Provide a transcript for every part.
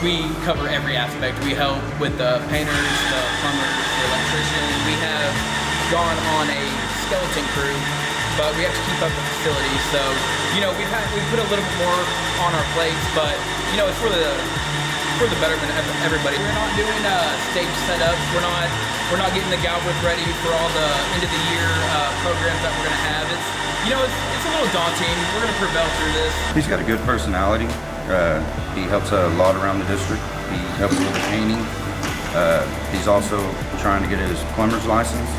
we cover every aspect. We help with the painters, the plumbers, the electricians. We have gone on a skeleton crew, but we have to keep up the facility. So, you know, we put a little bit more on our plates, but you know, it's for the betterment of everybody. We're not doing stage setups. We're not getting the Galbraith ready for all the end of the year programs that we're gonna have. It's a little daunting. We're gonna prevail through this. He's got a good personality. He helps a lot around the district. He helps with the painting. He's also trying to get his plumber's license.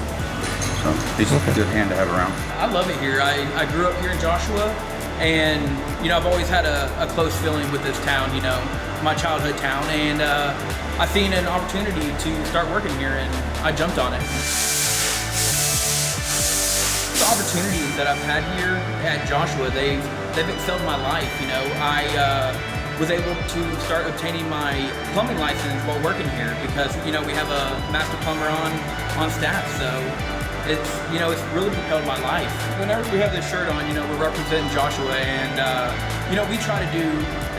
So he's a good hand to have around. I love it here. I grew up here in Joshua, and you know, I've always had a close feeling with this town, you know, my childhood town, and I seen an opportunity to start working here, and I jumped on it. The opportunities that I've had here at Joshua, they've excelled my life. You know, I was able to start obtaining my plumbing license while working here because, you know, we have a master plumber on staff, so it's really propelled my life. Whenever we have this shirt on, you know, we're representing Joshua, and you know, we try to do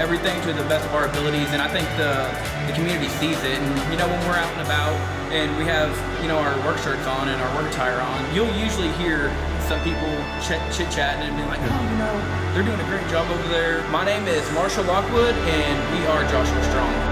everything to the best of our abilities, and I think the community sees it. And you know, when we're out and about and we have, you know, our work shirts on and our work attire on, you'll usually hear some people chit-chatting and be like, oh, you know, they're doing a great job over there. My name is Marshall Lockwood, and we are Joshua Strong.